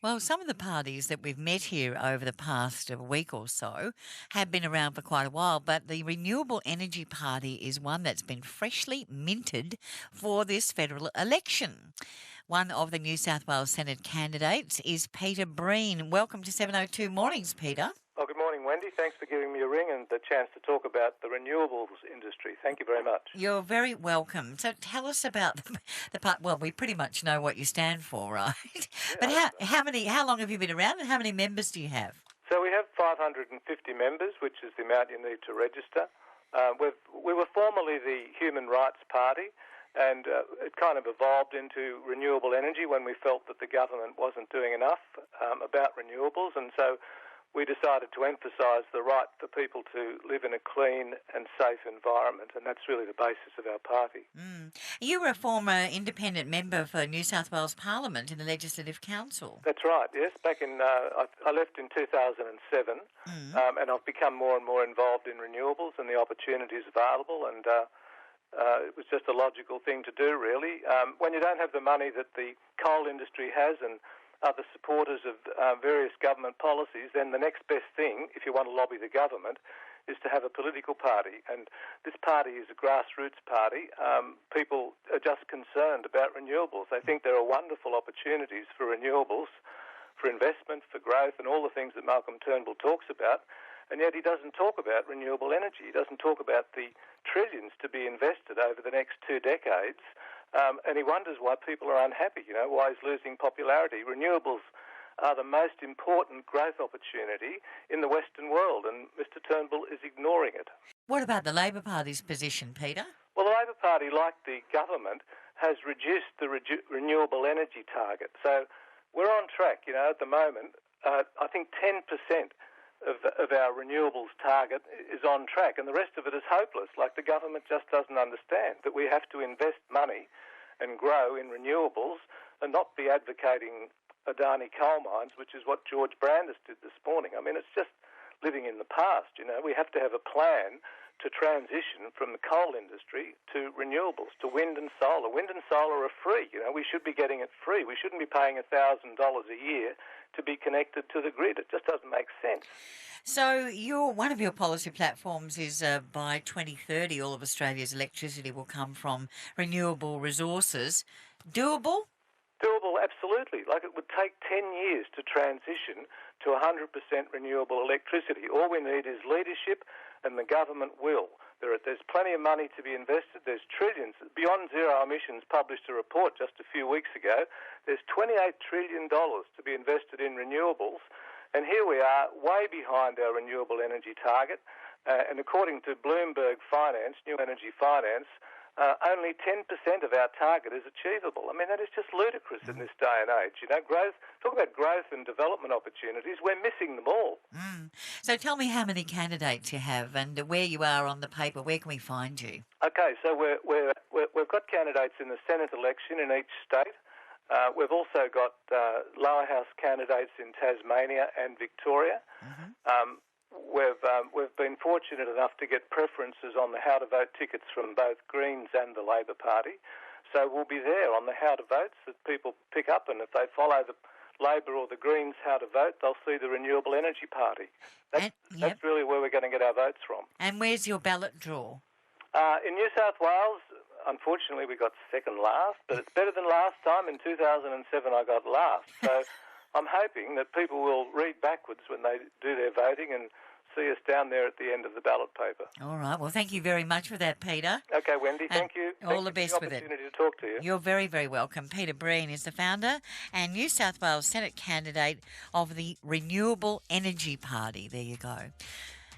Well, some of the parties that we've met here over the past week or so have been around for quite a while, but the Renewable Energy Party is one that's been freshly minted for this federal election. One of the New South Wales Senate candidates is Peter Breen. Welcome to 702 Mornings, Peter. Well, good morning, Wendy. Thanks for giving me a ring and the chance to talk about the renewables industry. Thank you very much. You're very welcome. So tell us about the part. Well, we pretty much know what you stand for, right? Yeah. But how long have you been around, and how many members do you have? So we have 550 members, which is the amount you need to register. We were formerly the Human Rights Party, and it kind of evolved into renewable energy when we felt that the government wasn't doing enough about renewables, and so we decided to emphasise the right for people to live in a clean and safe environment, and that's really the basis of our party. You were a former independent member for New South Wales Parliament in the Legislative Council. That's right, yes. Back in, I left in 2007, and I've become more and more involved in renewables and the opportunities available, and it was just a logical thing to do, really. When you don't have the money that the coal industry has and other supporters of various government policies, then the next best thing, if you want to lobby the government, is to have a political party. And this party is a grassroots party. People are just concerned about renewables. They think there are wonderful opportunities for renewables, for investment, for growth, and all the things that Malcolm Turnbull talks about. And yet he doesn't talk about renewable energy. He doesn't talk about the trillions to be invested over the next 2 decades. And he wonders why people are unhappy, why he's losing popularity. Renewables are the most important growth opportunity in the Western world, and Mr Turnbull is ignoring it. What about the Labor Party's position, Peter? Well, the Labor Party, like the government, has reduced the renewable energy target. So we're on track, at the moment. I think 10% of our renewables target is on track, and the rest of it is hopeless. Like, the government just doesn't understand that we have to invest money and grow in renewables and not be advocating Adani coal mines, which is what George Brandis did this morning. I mean, it's just living in the past, We have to have a plan to transition from the coal industry to renewables, to wind and solar. Wind and solar are free, We should be getting it free. We shouldn't be paying $1,000 a year to be connected to the grid. It just doesn't make sense. So one of your policy platforms is by 2030 all of Australia's electricity will come from renewable resources. Doable? Doable, absolutely. Like, it would take 10 years to transition to 100% renewable electricity. All we need is leadership, and the government will. There's plenty of money to be invested. There's trillions. Beyond Zero Emissions published a report just a few weeks ago. There's $28 trillion to be invested in renewables, and here we are way behind our renewable energy target. And according to Bloomberg Finance, New Energy Finance, only 10% of our target is achievable. I mean, that is just ludicrous in this day and age. Growth, talk about growth and development opportunities, we're missing them all. So tell me how many candidates you have and where you are on the paper. Where can we find you? Okay, so we've got candidates in the Senate election in each state. We've also got lower house candidates in Tasmania and Victoria. We've been fortunate enough to get preferences on the how to vote tickets from both Greens and the Labor Party. So we'll be there on the how to votes that people pick up, and if they follow the Labor or the Greens how to vote, they'll see the Renewable Energy Party. That's really where we're going to get our votes from. And where's your ballot draw? In New South Wales, unfortunately, we got second last, but it's better than last time. In 2007, I got last. So I'm hoping that people will read backwards when they do their voting and see us down there at the end of the ballot paper. All right. Well, thank you very much for that, Peter. Okay, Wendy, thank you. All the best with it. Opportunity to talk to you. You're very, very welcome. Peter Breen is the founder and New South Wales Senate candidate of the Renewable Energy Party. There you go.